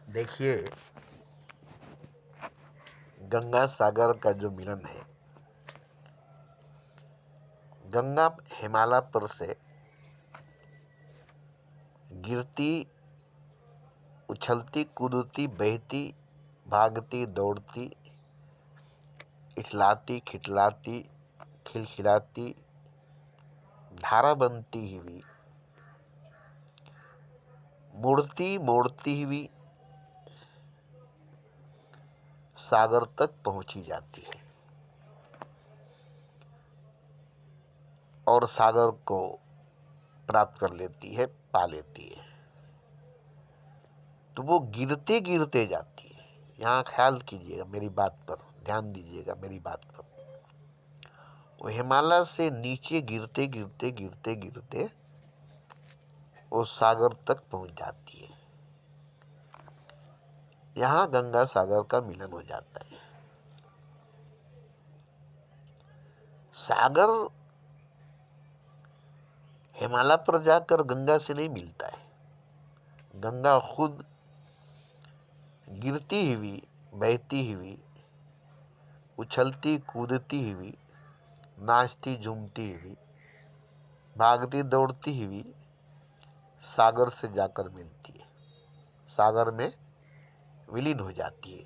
देखिए, गंगा सागर का जो मिलन है, गंगा हिमालय पर से गिरती, उछलती, कूदती, बहती, भागती, दौड़ती, इठलाती, खिठलाती, खिलखिलाती, धारा बनती हुई, मुड़ती मोड़ती हुई सागर तक पहुंची जाती है और सागर को प्राप्त कर लेती है, पा लेती है। तो वो गिरते गिरते जाती है। यहाँ ख्याल कीजिएगा, मेरी बात पर ध्यान दीजिएगा, मेरी बात पर। वो हिमालय से नीचे गिरते गिरते गिरते गिरते वो सागर तक पहुंच जाती है। यहाँ गंगा सागर का मिलन हो जाता है। सागर हिमालय पर जाकर गंगा से नहीं मिलता है। गंगा खुद गिरती हुई, बहती हुई, उछलती कूदती हुई, नाचती झूमती हुई, भागती दौड़ती हुई सागर से जाकर मिलती है, सागर में विलीन हो जाती है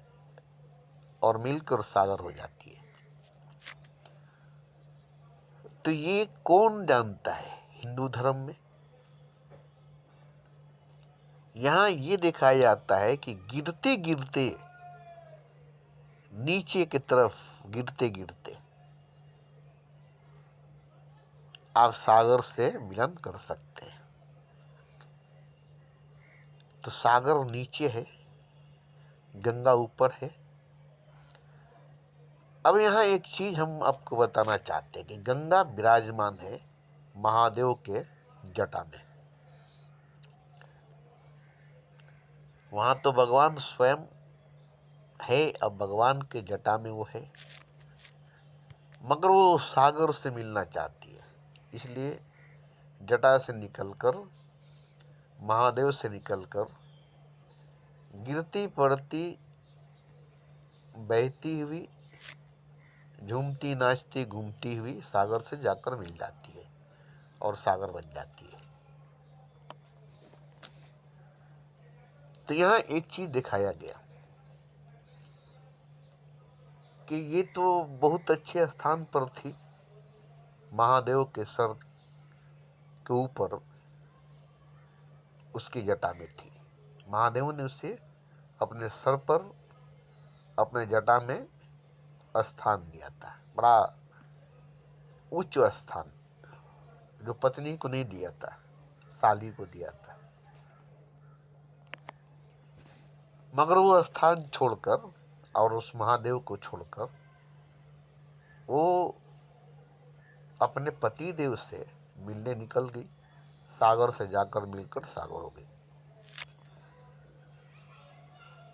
और मिलकर सागर हो जाती है। तो ये कौन जानता है हिंदू धर्म में? यहां ये दिखाया जाता है कि गिरते गिरते, नीचे की तरफ गिरते गिरते आप सागर से मिलन कर सकते हैं। तो सागर नीचे है, गंगा ऊपर है। अब यहाँ एक चीज हम आपको बताना चाहते हैं कि गंगा विराजमान है महादेव के जटा में। वहां तो भगवान स्वयं है, अब भगवान के जटा में वो है, मगर वो सागर से मिलना चाहती है। इसलिए जटा से निकलकर, महादेव से निकलकर, गिरती पड़ती, बहती हुई, झूमती नाचती घूमती हुई सागर से जाकर मिल जाती है और सागर बन जाती है। तो यहाँ एक चीज दिखाया गया कि ये तो बहुत अच्छे स्थान पर थी, महादेव के सर के ऊपर उसकी जटा में थी। महादेव ने उसे अपने सर पर, अपने जटा में स्थान दिया था, बड़ा उच्च स्थान, जो पत्नी को नहीं दिया था, साली को दिया था। मगर वो स्थान छोड़कर और उस महादेव को छोड़कर वो अपने पति देव से मिलने निकल गई, सागर से जाकर मिलकर सागर हो गई।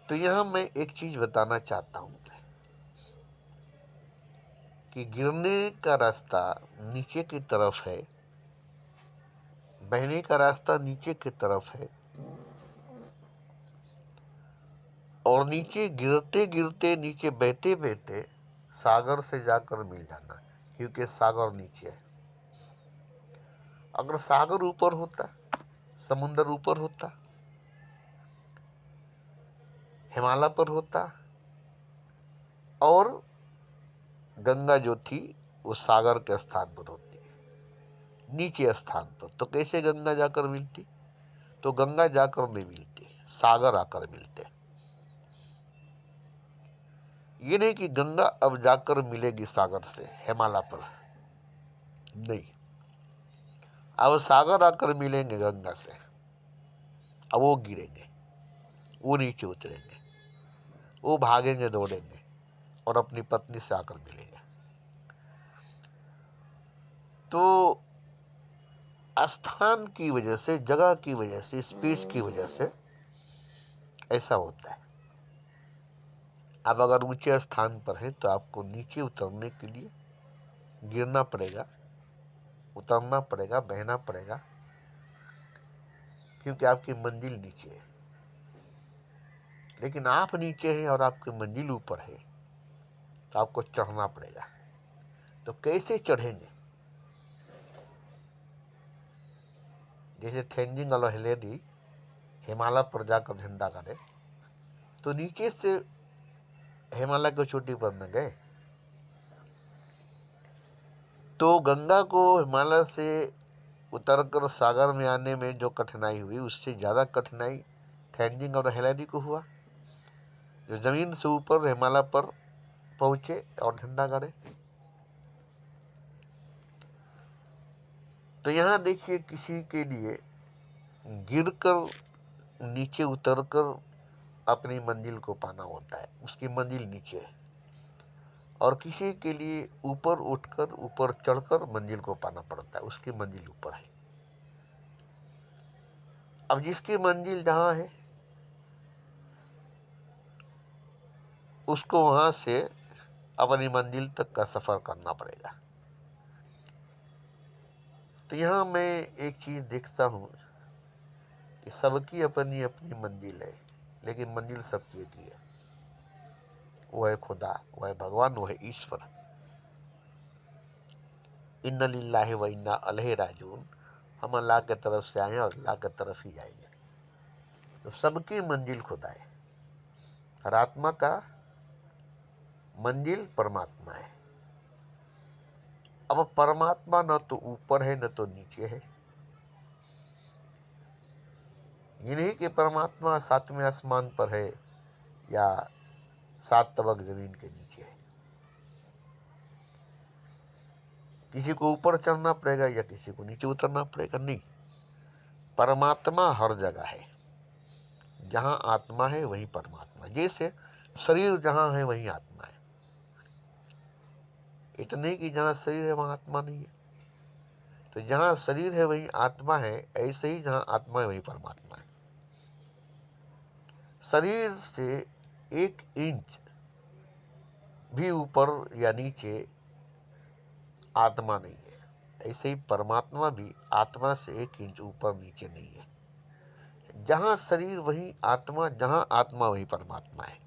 तो यहां मैं एक चीज बताना चाहता हूं कि गिरने का रास्ता नीचे की तरफ है, बहने का रास्ता नीचे की तरफ है, और नीचे गिरते गिरते, नीचे बहते बहते सागर से जाकर मिल जाना, क्योंकि सागर नीचे है। अगर सागर ऊपर होता, समुद्र ऊपर होता, हिमालय पर होता, और गंगा जो थी वो सागर के स्थान पर होती, नीचे स्थान पर, तो कैसे गंगा जाकर मिलती? तो गंगा जाकर नहीं मिलती, सागर आकर मिलते। ये नहीं कि गंगा अब जाकर मिलेगी सागर से हिमालय पर, नहीं। अब सागर आकर मिलेंगे गंगा से, अब वो गिरेंगे, वो नीचे उतरेंगे, वो भागेंगे दौड़ेंगे और अपनी पत्नी से आकर मिलेंगे। तो स्थान की वजह से, जगह की वजह से, स्पेस की वजह से ऐसा होता है। अब अगर ऊंचे स्थान पर है तो आपको नीचे उतरने के लिए गिरना पड़ेगा, उतरना पड़ेगा, बहना पड़ेगा, क्योंकि आपकी मंजिल नीचे है। लेकिन आप नीचे हैं और आपकी मंजिल ऊपर है, तो आपको चढ़ना पड़ेगा। तो कैसे चढ़ेंगे? जैसे तेंजिंग नोर्गे हेलेडी हिमालय पर जाकर झंडा गाड़े, तो नीचे से हिमालय की चोटी पर न गए। तो गंगा को हिमालय से उतरकर सागर में आने में जो कठिनाई हुई, उससे ज़्यादा कठिनाई तेंजिंग और हेलेडी को हुआ, जो जमीन से ऊपर हिमालय पर पहुंचे और झंडा गाड़े। तो यहाँ देखिए, किसी के लिए गिरकर नीचे उतरकर अपनी मंजिल को पाना होता है, उसकी मंजिल नीचे है, और किसी के लिए ऊपर उठकर ऊपर चढ़कर मंजिल को पाना पड़ता है, उसकी मंजिल ऊपर है। अब जिसकी मंजिल जहाँ है उसको वहां से अपनी मंजिल तक का सफर करना पड़ेगा। तो यहाँ मैं एक चीज देखता हूँ कि सबकी अपनी अपनी मंजिल है, लेकिन मंजिल सबकी एक ही है। वो है खुदा, वो है भगवान, वो है ईश्वर। इन्ना लिल्लाहि व इन्ना अलैहि राजिऊन। हम अल्लाह के तरफ से आए और अल्लाह के तरफ ही जाएंगे। तो सबकी मंजिल खुदा है, और आत्मा का मंजिल परमात्मा है। अब परमात्मा न तो ऊपर है न तो नीचे है। ये नहीं कि परमात्मा सातवें आसमान पर है या 7 तबक जमीन के नीचे है। किसी को ऊपर चढ़ना पड़ेगा या किसी को नीचे उतरना पड़ेगा, नहीं। परमात्मा हर जगह है। जहां आत्मा है वहीं परमात्मा। जैसे शरीर जहां है वहीं आत्मा है। इतना नहीं कि जहां शरीर है वहां आत्मा नहीं है। तो जहां शरीर है वहीं आत्मा है, ऐसे ही जहां आत्मा है वहीं परमात्मा है। शरीर से 1 इंच भी ऊपर या नीचे आत्मा नहीं है। ऐसे ही परमात्मा भी आत्मा से 1 इंच ऊपर नीचे नहीं है। जहां शरीर वहीं आत्मा, जहां आत्मा वहीं परमात्मा है।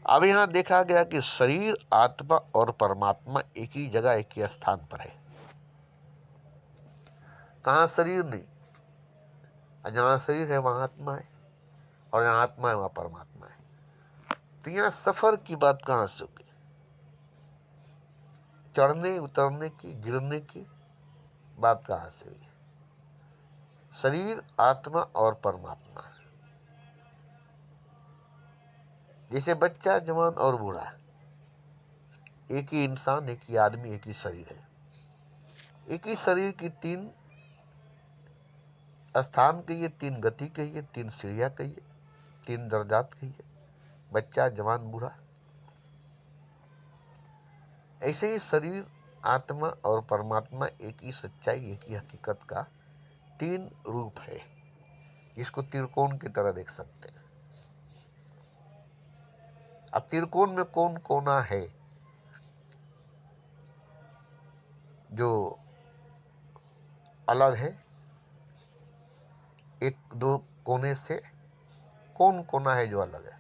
अब यहां देखा गया कि शरीर, आत्मा और परमात्मा एक ही जगह, एक ही स्थान पर है। कहां शरीर नहीं, जहां शरीर है वहां आत्मा है, और जहां आत्मा है वहां परमात्मा है। तो यहाँ सफर की बात कहां से होगी? चढ़ने उतरने की, गिरने की बात कहां से हुई? शरीर, आत्मा और परमात्मा। जैसे बच्चा, जवान और बूढ़ा, एक ही इंसान, एक ही आदमी, एक ही शरीर है। एक ही शरीर की 3 स्थान कहिए, 3 गति कहिए, 3 सीढ़ियां कहिए, 3 दर्जात कहिए, बच्चा, जवान, बूढ़ा। ऐसे ही शरीर, आत्मा और परमात्मा एक ही सच्चाई, एक ही हकीकत का 3 रूप है, जिसको त्रिकोण की तरह देख सकते हैं। अब त्रिकोण में कौन कोना है जो अलग है? 1-2 कोने से कौन कोना है जो अलग है?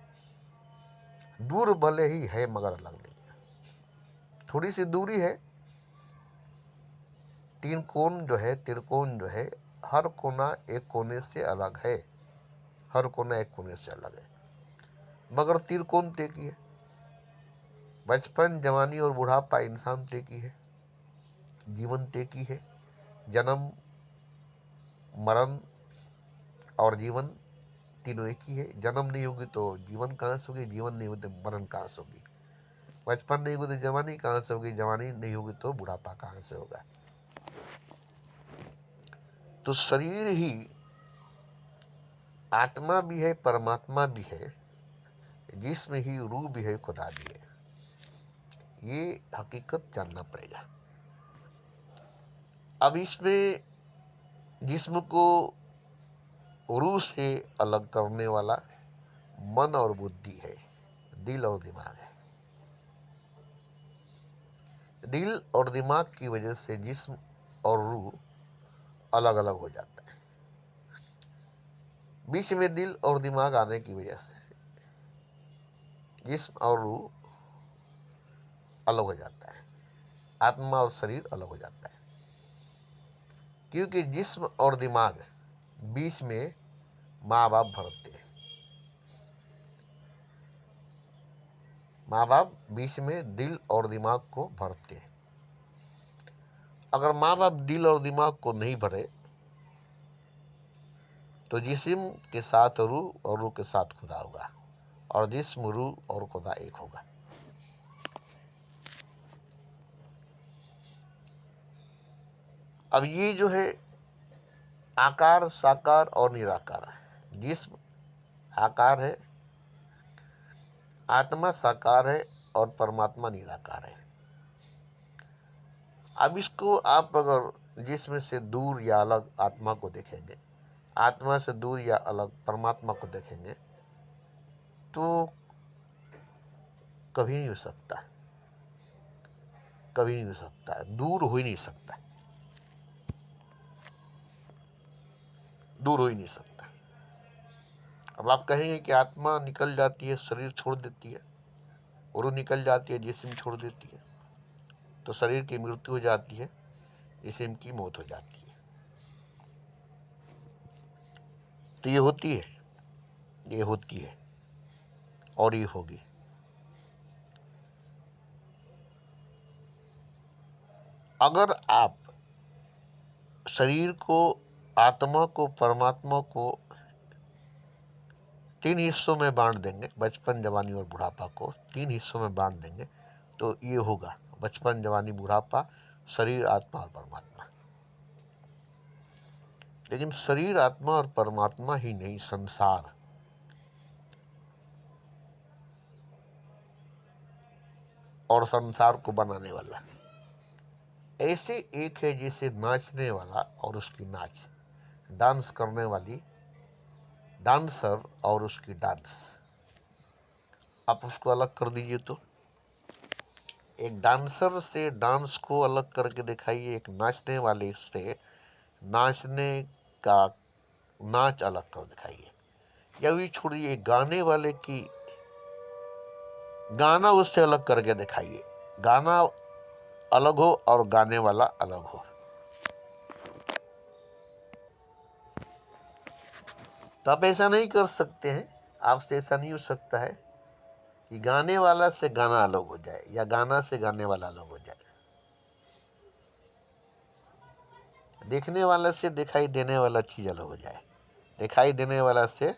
दूर भले ही है मगर अलग नहीं है। थोड़ी सी दूरी है। 3 कोण जो है, त्रिकोण जो है, हर कोना एक कोने से अलग है। हर कोना एक कोने से अलग है, मगर त्रिकोण एक ही है। बचपन, जवानी और बुढ़ापा इंसान एक ही है। जीवन एक ही है। जन्म, मरण और जीवन तीनों एक ही है। जन्म नहीं होगी तो जीवन कहाँ से होगी? जीवन नहीं होगी तो मरण कहाँ से होगी? बचपन नहीं होगी तो जवानी कहाँ से होगी? जवानी नहीं होगी तो बुढ़ापा कहाँ से होगा? तो शरीर ही आत्मा भी है, परमात्मा भी है, जिसमें ही रूह भी है, खुदा भी है। ये हकीकत जानना पड़ेगा। अब इसमें जिस्म को रूह से अलग करने वाला मन और बुद्धि है, दिल और दिमाग है। दिल और दिमाग की वजह से जिस्म और रूह अलग अलग हो जाता है। बीच में दिल और दिमाग आने की वजह से जिस्म और रूह अलग हो जाता है, आत्मा और शरीर अलग हो जाता है। क्योंकि जिस्म और दिमाग बीच में माँ बाप भरते हैं, माँ बाप बीच में दिल और दिमाग को भरते हैं। अगर माँ बाप दिल और दिमाग को नहीं भरे तो जिस्म के साथ रूह और रूह के साथ खुदा होगा, और जिस्म रूह और खुदा एक होगा। अब ये जो है आकार, साकार और निराकार है। जिस्म आकार है, आत्मा साकार है और परमात्मा निराकार है। अब इसको आप अगर जिस्म से दूर या अलग आत्मा को देखेंगे, आत्मा से दूर या अलग परमात्मा को देखेंगे, तो कभी नहीं हो सकता, कभी नहीं हो सकता, दूर हो ही नहीं सकता, दूर हो ही नहीं सकता। अब आप कहेंगे कि आत्मा निकल जाती है, शरीर छोड़ देती है, रूह निकल जाती है, जिस्म छोड़ देती है, तो शरीर की मृत्यु हो जाती है, जिस्म की मौत हो जाती है। तो ये होती है, ये होती है और ये होगी। अगर आप शरीर को, आत्मा को, परमात्मा को 3 हिस्सों में बांट देंगे, बचपन, जवानी और बुढ़ापा को 3 हिस्सों में बांट देंगे, तो ये होगा बचपन, जवानी, बुढ़ापा, शरीर, आत्मा और परमात्मा। लेकिन शरीर, आत्मा और परमात्मा ही नहीं, संसार और संसार को बनाने वाला ऐसे एक है जैसे नाचने वाला और उसकी नाच, डांस करने वाली डांसर और उसकी डांस। आप उसको अलग कर दीजिए तो एक डांसर से डांस को अलग करके दिखाइए, एक नाचने वाले से नाचने का नाच अलग कर दिखाइए, या भी छोड़िए गाने वाले की गाना उससे अलग करके दिखाइए, गाना अलग हो और गाने वाला अलग हो। तो आप ऐसा नहीं कर सकते हैं, आपसे ऐसा नहीं हो सकता है कि गाने वाला से गाना अलग हो जाए या गाना से गाने वाला अलग हो जाए, देखने वाला से दिखाई देने वाला चीज अलग हो जाए, दिखाई देने वाला से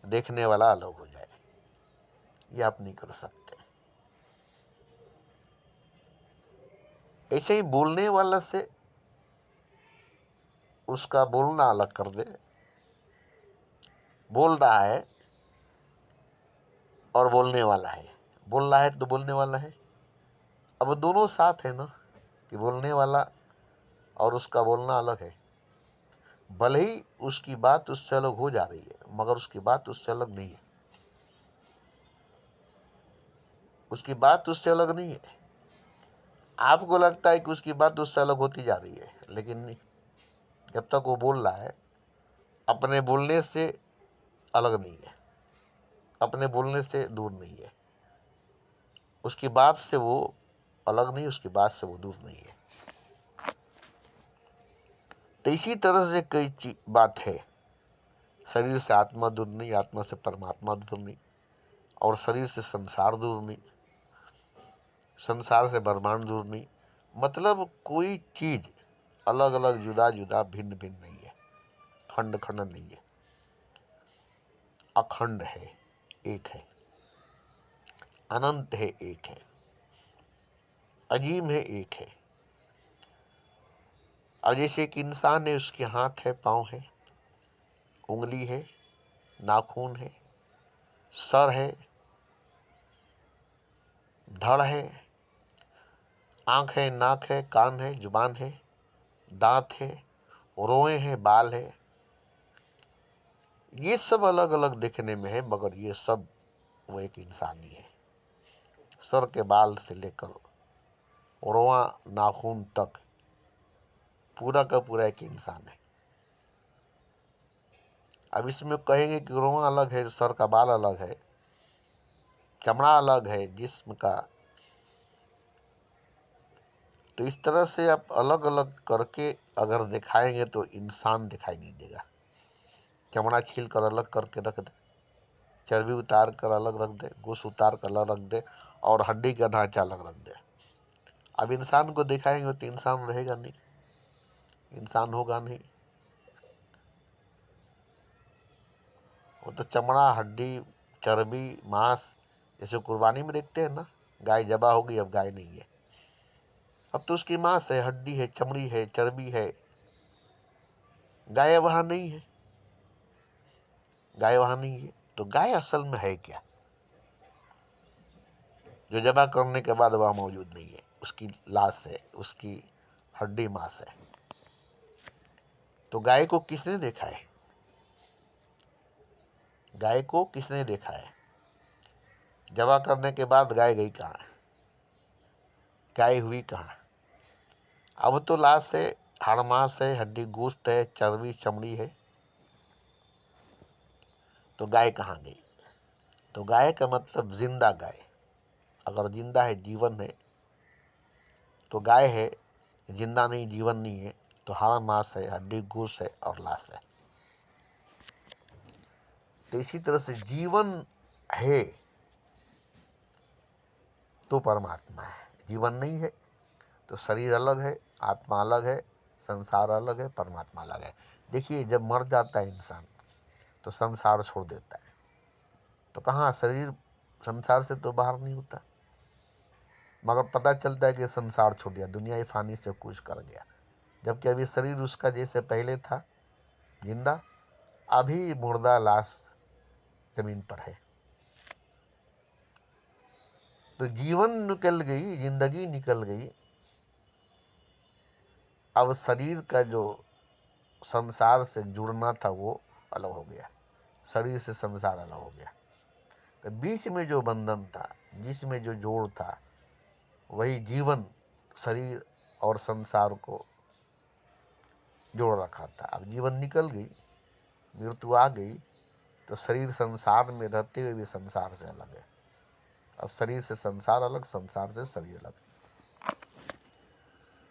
देखने वाला अलग हो जाए, ये आप नहीं कर सकते। ऐसे ही बोलने वाला से उसका बोलना अलग कर दे, बोल रहा है और बोलने वाला है, बोल रहा है तो बोलने वाला है, अब दोनों साथ है ना, कि बोलने वाला और उसका बोलना अलग है। भले ही उसकी बात उससे अलग हो जा रही है, मगर उसकी बात उससे अलग नहीं है, उसकी बात उससे अलग नहीं है। आपको लगता है कि उसकी बात उससे अलग होती जा रही है, लेकिन नहीं, जब तक वो बोल रहा है अपने बोलने से अलग नहीं है, अपने बोलने से दूर नहीं है, उसकी बात से वो अलग नहीं, उसकी बात से वो दूर नहीं है। तो इसी तरह से कई बात है, शरीर से आत्मा दूर नहीं, आत्मा से परमात्मा दूर नहीं, और शरीर से संसार दूर नहीं, संसार से ब्रह्मांड दूर नहीं। मतलब कोई चीज अलग अलग, जुदा जुदा, भिन्न भिन्न नहीं है, खंड खंड नहीं है, अखंड है, एक है, अनंत है, एक है, अजीम है, एक है। और जैसे एक इंसान है, उसके हाथ है, पाँव है, उंगली है, नाखून है, सर है, धड़ है, आँख है, नाक है, कान है, जुबान है, दांत है, रोए हैं, बाल है, ये सब अलग अलग दिखने में है, मगर ये सब वो एक इंसान ही है। सर के बाल से लेकर रोआ नाखून तक पूरा का पूरा एक इंसान है। अब इसमें कहेंगे कि रोआ अलग है, सर का बाल अलग है, चमड़ा अलग है जिस्म का। तो इस तरह से आप अलग अलग करके अगर दिखाएंगे तो इंसान दिखाई नहीं देगा। चमड़ा छील कर अलग करके रख दे, चर्बी उतार कर अलग रख दे, गोश्त उतार कर अलग रख दे और हड्डी का ढांचा अलग रख दे। अब इंसान को दिखाएंगे तो इंसान रहेगा नहीं, इंसान होगा नहीं। वो तो चमड़ा, हड्डी, चर्बी, मांस, जैसे कुर्बानी में देखते हैं ना, गाय जबा होगी, अब गाय नहीं है, अब तो उसकी मांस है, हड्डी है, चमड़ी है, चर्बी है। गाय वहां नहीं है, गाय वहां नहीं है। तो गाय असल में है क्या? जो जबा करने के बाद वह मौजूद नहीं है, उसकी लाश है, उसकी हड्डी मांस है। तो गाय को किसने देखा है? गाय को किसने देखा है? जबा करने के बाद गाय गई कहाँ? गाय हुई कहाँ? अब तो लाश है, हाड़ मांस है, हड्डी गोश्त है, चर्बी चमड़ी है। तो गाय कहाँ गई? तो गाय का मतलब जिंदा गाय। अगर जिंदा है, जीवन है, तो गाय है। जिंदा नहीं, जीवन नहीं है, तो हाड़ मांस है, हड्डी गोश्त है और लाश है। तो इसी तरह से जीवन है तो परमात्मा है, जीवन नहीं है तो शरीर अलग है, आत्मा अलग है, संसार अलग है, परमात्मा अलग है। देखिए, जब मर जाता है इंसान तो संसार छोड़ देता है, तो कहाँ शरीर संसार से तो बाहर नहीं होता, मगर पता चलता है कि संसार छोड़ दिया, दुनिया फानी से कुछ कर गया। जबकि अभी शरीर उसका जैसे पहले था जिंदा, अभी मुर्दा लाश जमीन पर है। तो जीवन निकल गई, जिंदगी निकल गई। अब शरीर का जो संसार से जुड़ना था वो अलग हो गया, शरीर से संसार अलग हो गया। तो बीच में जो बंधन था, जिसमें जो जोड़ था, वही जीवन शरीर और संसार को जोड़ रखा था। अब जीवन निकल गई, मृत्यु आ गई, तो शरीर संसार में रहते हुए भी संसार से अलग है। अब शरीर से संसार अलग, संसार से शरीर अलग।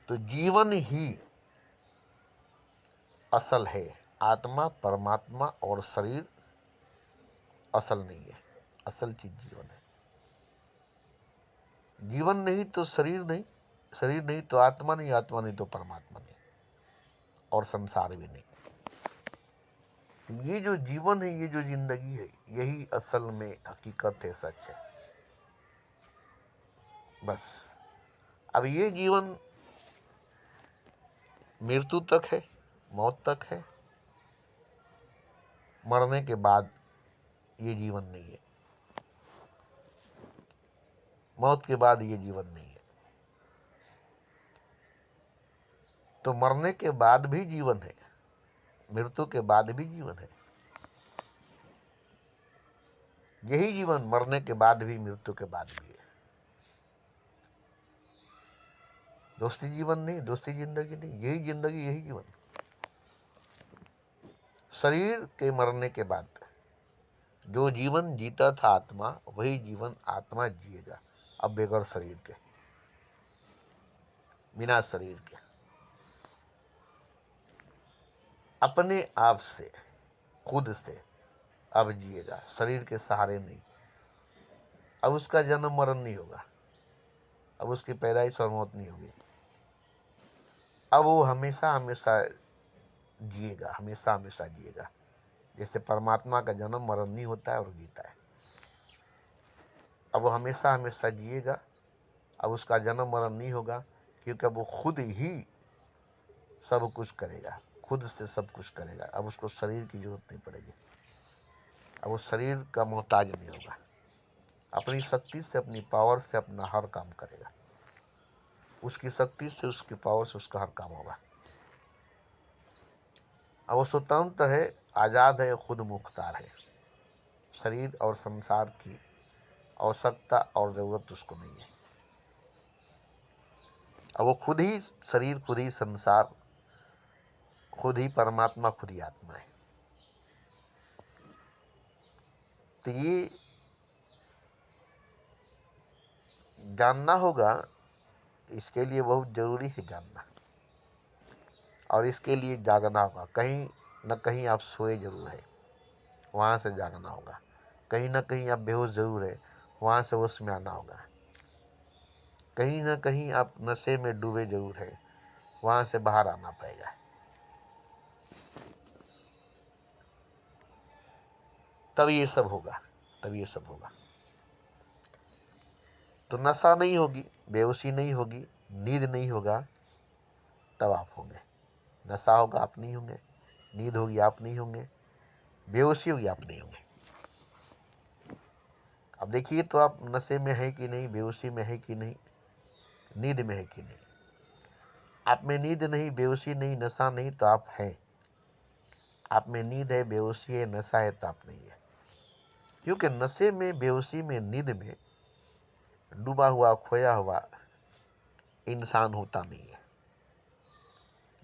तो जीवन ही असल है, आत्मा, परमात्मा और शरीर असल नहीं है। असल चीज जीवन है। जीवन नहीं तो शरीर नहीं, शरीर नहीं तो आत्मा नहीं, आत्मा नहीं तो परमात्मा नहीं, और संसार भी नहीं। ये जो जीवन है, ये जो जिंदगी है, यही असल में हकीकत है, सच है। बस अब ये जीवन मृत्यु तक है, मौत तक है। मरने के बाद ये जीवन नहीं है, मौत के बाद ये जीवन नहीं है। तो मरने के बाद भी जीवन है, मृत्यु के बाद भी जीवन है। यही जीवन मरने के बाद भी, मृत्यु के बाद भी है। दोस्ती जीवन नहीं, दोस्ती जिंदगी नहीं, यही जिंदगी, यही जीवन। शरीर के मरने के बाद जो जीवन जीता था आत्मा, वही जीवन आत्मा जिएगा, अब बगैर शरीर के, बिना शरीर के, अपने आप से, खुद से अब जिएगा, शरीर के सहारे नहीं। अब उसका जन्म मरण नहीं होगा, अब उसकी पैदाइश और मौत नहीं होगी। अब वो हमेशा हमेशा जिएगा, हमेशा हमेशा जिएगा। जैसे परमात्मा का जन्म मरण नहीं होता है और जीता है, अब वो हमेशा हमेशा जिएगा। अब उसका जन्म मरण नहीं होगा, क्योंकि अब वो खुद ही सब कुछ करेगा, खुद से सब कुछ करेगा। अब उसको शरीर की जरूरत नहीं पड़ेगी, अब वो शरीर का मोहताज नहीं होगा, अपनी शक्ति से, अपनी पावर से अपना हर काम करेगा। उसकी शक्ति से, उसकी पावर से उसका हर काम होगा। अब वो स्वतंत्र है, आज़ाद है, खुद मुख्तार है। शरीर और संसार की आवश्यकता और ज़रूरत उसको नहीं है। अब वो खुद ही शरीर, खुद ही संसार, खुद ही परमात्मा, खुद ही आत्मा है। तो ये जानना होगा, इसके लिए बहुत ज़रूरी है जानना, और इसके लिए जागना होगा। कहीं न कहीं आप सोए ज़रूर है, वहाँ से जागना होगा। कहीं न कहीं आप बेहोश ज़रूर है, वहाँ से होश में आना होगा। कहीं न कहीं आप नशे में डूबे ज़रूर है, वहाँ से बाहर आना पड़ेगा। तब ये सब होगा, तब ये सब होगा। तो नशा नहीं होगी, बेहोशी नहीं होगी, नींद नहीं होगा, तब आप होंगे। नशा होगा आप नहीं होंगे, नींद होगी आप नहीं होंगे, बेहोशी होगी आप नहीं होंगे। अब देखिए तो आप नशे में है कि नहीं, बेहोशी में है कि नहीं, नींद में है कि नहीं। आप में नींद नहीं, बेहोशी नहीं, नशा नहीं, तो आप हैं। आप में नींद है, बेहोशी है, नशा है, तो आप नहीं है। क्योंकि नशे में, बेहोशी में, नींद में डूबा हुआ, खोया हुआ इंसान होता नहीं है।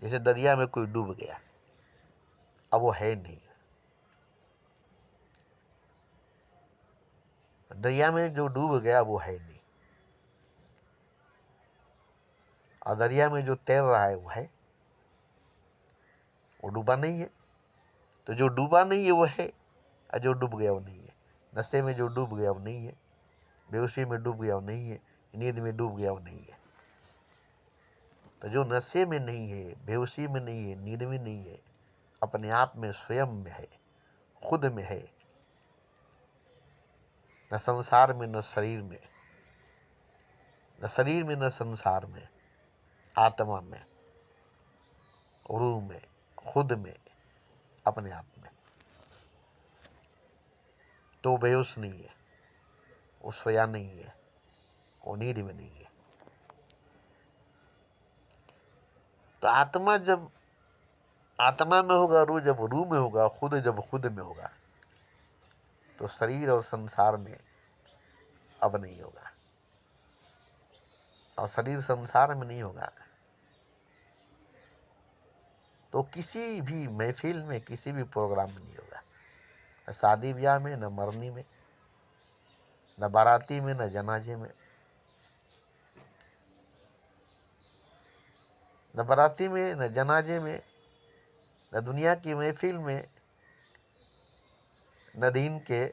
जैसे दरिया में कोई डूब गया, अब वो है नहीं। दरिया में जो डूब गया वो है नहीं, और दरिया में जो तैर रहा है वो है, वो डूबा नहीं है। तो जो डूबा नहीं है वो है, और जो डूब गया वो नहीं है। नशे में जो डूब गया वो नहीं है, बेहोशी में डूब गया वो नहीं है, नींद में डूब गया वो नहीं है। तो जो नशे में नहीं है, बेहोशी में नहीं है, नींद में नहीं है, अपने आप में, स्वयं में है, खुद में है, न संसार में, न शरीर में, न शरीर में, न संसार में, आत्मा में, रूह में, खुद में, अपने आप में, तो बेहोश नहीं है, वो सोया नहीं है, वो नींद में नहीं है। तो आत्मा जब आत्मा में होगा, रूह जब रूह में होगा, खुद जब खुद में होगा, तो शरीर और संसार में अब नहीं होगा। और शरीर संसार में नहीं होगा तो किसी भी महफिल में, किसी भी प्रोग्राम में नहीं होगा। न शादी ब्याह में, न मरनी में, न बाराती में, न जनाजे में। न बाराती में, न जनाजे में, न दुनिया की महफिल में, न दीन के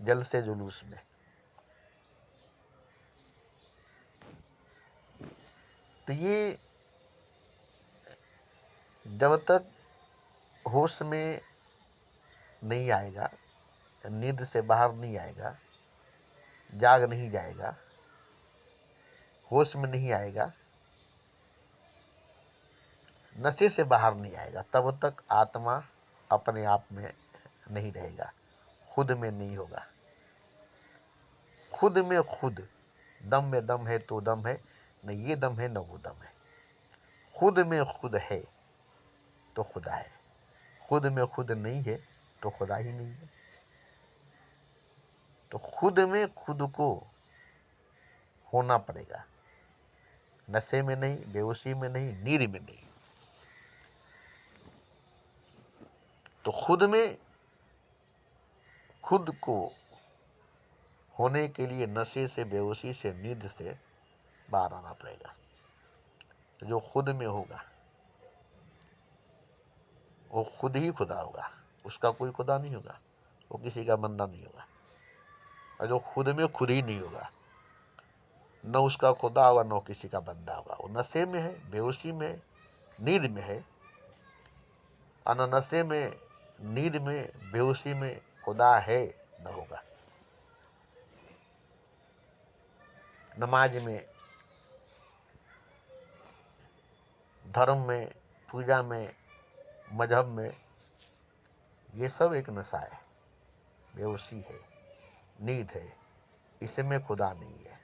जलसे जुलूस में। तो ये जब तक होश में नहीं आएगा, नींद से बाहर नहीं आएगा, जाग नहीं जाएगा, होश में नहीं आएगा, नशे से बाहर नहीं आएगा, तब तक आत्मा अपने आप में नहीं रहेगा, खुद में नहीं होगा। खुद में खुद, दम में दम है तो दम है, न ये दम है न वो दम है। खुद में खुद है तो खुदा है, खुद में खुद नहीं है तो खुदा ही नहीं है। तो खुद में खुद को होना पड़ेगा, नशे में नहीं, बेहोशी में नहीं, नींद में नहीं। तो खुद में खुद को होने के लिए नशे से, बेहोशी से, नींद से बाहर आना पड़ेगा। तो जो खुद में होगा वो खुद ही खुदा होगा, उसका कोई खुदा नहीं होगा, वो किसी का बंदा नहीं होगा। और जो खुद में खुद ही नहीं होगा, न उसका खुदा होगा न किसी का बंदा होगा। वो नशे में है, बेहोशी में, नींद में है। और न नशे में, नींद में, बेहोशी में खुदा है न होगा। नमाज में, धर्म में, पूजा में, मजहब में, ये सब एक नशा है, बेहोशी है, नींद है, इसमें खुदा नहीं है।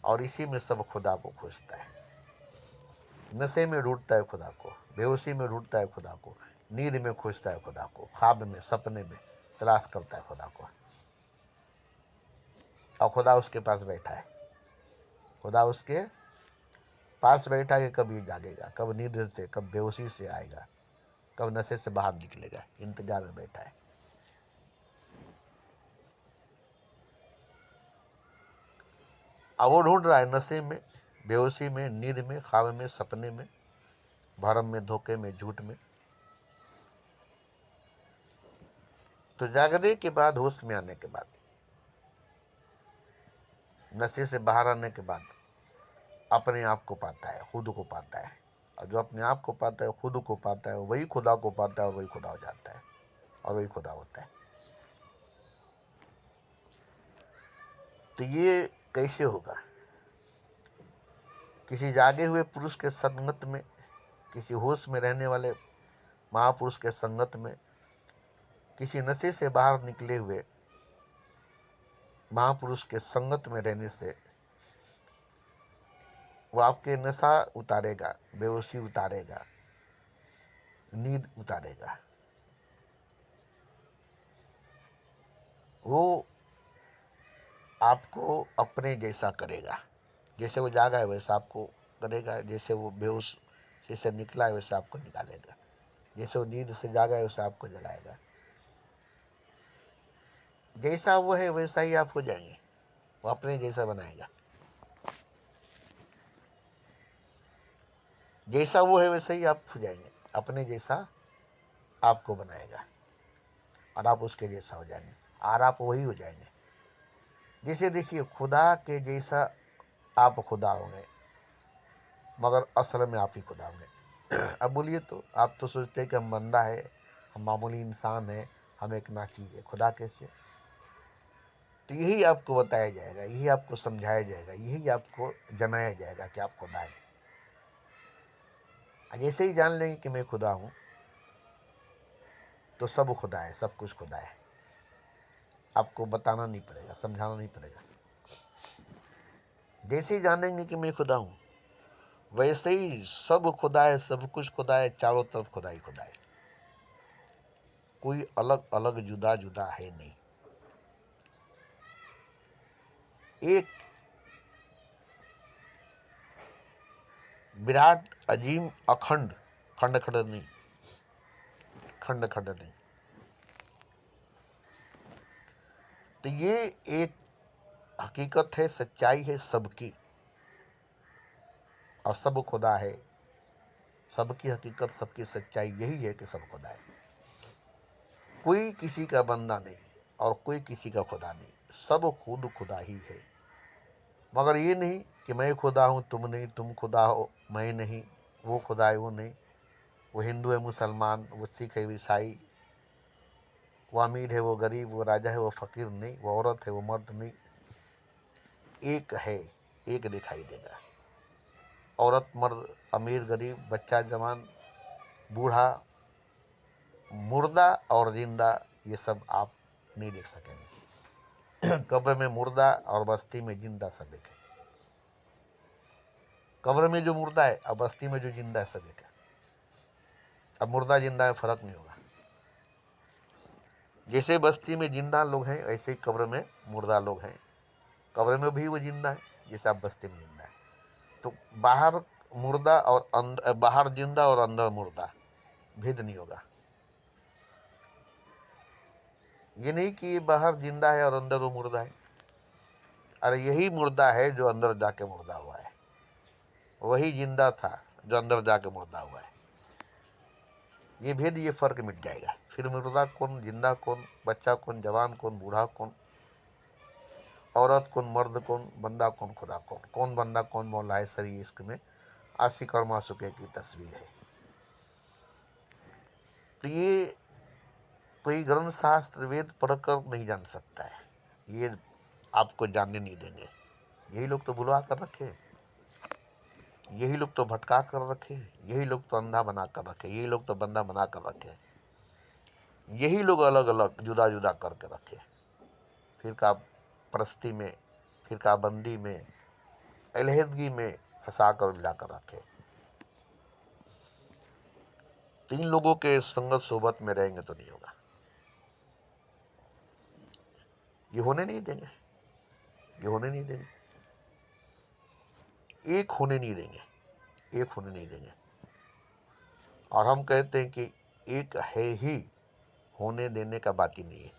और इसी में सब खुदा को खोजता है। नशे में ढूंढता है खुदा को, बेहोशी में ढूंढता है खुदा को, नींद में खोजता है खुदा को, ख्वाब में, सपने में तलाश करता है खुदा को। और खुदा उसके पास बैठा है, खुदा उसके पास बैठा है। कब ये जागेगा, कब नींद से, कब बेहोशी से आएगा, कब नशे से बाहर निकलेगा, इंतजार में बैठा है। अब वो ढूंढ रहा है नशे में, बेहोशी में, नींद में, ख्वाब में, सपने में, भरम में, धोखे में, झूठ में। तो जागने के बाद, होश में आने के बाद, नशे से बाहर आने के बाद अपने आप को पाता है, खुद को पाता है। और जो अपने आप को पाता है, खुद को पाता है, वही खुदा को पाता है और वही खुदा हो जाता है और वही खुदा होता है। तो ये कैसे होगा? किसी जागे हुए पुरुष के संगत में, किसी होश में रहने वाले महापुरुष के संगत में, किसी नशे से बाहर निकले हुए महापुरुष के संगत में रहने से वो आपके नशा उतारेगा, बेहोशी उतारेगा, नींद उतारेगा। वो आपको अपने जैसा करेगा। जैसे वो जागा है वैसा आपको करेगा, जैसे वो बेहोश से निकला है वैसा आपको निकालेगा, जैसे वो नींद से जागा है वैसा आपको जगाएगा। जैसा वो है वैसा ही आप हो जाएंगे, वो अपने जैसा बनाएगा। जैसा वो है वैसा ही आप हो जाएंगे, अपने जैसा आपको बनाएगा और आप उसके जैसा हो जाएंगे और आप वही हो जाएंगे। जैसे देखिए, खुदा के जैसा आप खुदा होंगे, मगर असल में आप ही खुदा होंगे। अब बोलिए, तो आप तो सोचते हैं कि हम बंदा है, हम मामूली इंसान है, हम एक ना चीज है। खुदा कैसे? तो यही आपको बताया जाएगा, यही आपको समझाया जाएगा, यही आपको जनाया जाएगा कि आप खुदा है। जैसे ही जान लेंगे कि मैं खुदा हूं, तो सब खुदा है, सब कुछ खुदा है। आपको बताना नहीं पड़ेगा, समझाना नहीं पड़ेगा। जैसे ही जानेंगे कि मैं खुदा हूं, वैसे ही सब खुदा है, सब कुछ खुदा है, चारों तरफ खुदा ही खुदा है। कोई अलग अलग जुदा जुदा है नहीं। एक विराट, अजीम, अखंड, खंड खंड नहीं, खंड खंड नहीं। तो ये एक हकीकत है, सच्चाई है सबकी, और सब खुदा है। सबकी हकीकत, सबकी सच्चाई यही है कि सब खुदा है। कोई किसी का बंदा नहीं और कोई किसी का खुदा नहीं, सब खुद खुदा ही है। मगर ये नहीं कि मैं खुदा हूँ, तुम नहीं, तुम खुदा हो, मैं नहीं, वो खुदा है, वो नहीं, वो हिंदू है, मुसलमान, वो सिख है, ईसाई, वो अमीर है, वो गरीब, वो राजा है, वो फकीर नहीं, वो औरत है, वो मर्द नहीं। एक है, एक दिखाई देगा। औरत, मर्द, अमीर, गरीब, बच्चा, जवान, बूढ़ा, मुर्दा और जिंदा, ये सब आप नहीं देख सकेंगे। कब्र में मुर्दा और बस्ती में जिंदा सब एक है। कब्र में जो मुर्दा है और बस्ती में जो जिंदा है सब एक है। अब मुर्दा जिंदा में फर्क नहीं होगा। जैसे बस्ती में जिंदा लोग हैं, ऐसे ही कब्र में मुर्दा लोग हैं। कब्र में भी वो जिंदा है जैसे आप बस्ती में जिंदा है। तो बाहर मुर्दा और अंदर, बाहर जिंदा और अंदर मुर्दा, भेद नहीं होगा। ये नहीं कि ये बाहर जिंदा है और अंदर वो मुर्दा है। अरे यही मुर्दा है जो अंदर जाके मुर्दा हुआ है, वही जिंदा था जो अंदर जाके मुर्दा हुआ है। ये भेद, ये फर्क मिट जाएगा। फिर मुर्दा कौन, जिंदा कौन, बच्चा कौन, जवान कौन, बूढ़ा कौन, औरत कौन, मर्द कौन, बंदा कौन, खुदा कौन, कौन बंदा कौन मौला है। सर इश्क में आशिक और माशूके की तस्वीर है। तो ये कोई ग्रंथ शास्त्र वेद पढ़कर नहीं जान सकता है, ये आपको जानने नहीं देंगे। यही लोग तो बुलवा कर रखे, यही लोग तो भटका कर रखे, यही लोग तो अंधा बना कर रखे, यही लोग तो बंदा बना कर रखे, यही लोग अलग अलग जुदा जुदा करके रखे। फिर का परस्ती में, फिर का बंदी में, अलहदगी में फंसा कर लाकर रखे। तीन लोगों के संगत सोबत में रहेंगे तो नहीं होगा। ये होने नहीं देंगे, ये होने नहीं देंगे, एक होने नहीं देंगे, एक होने नहीं देंगे। और हम कहते हैं कि एक है ही, होने देने का बात ही नहीं है।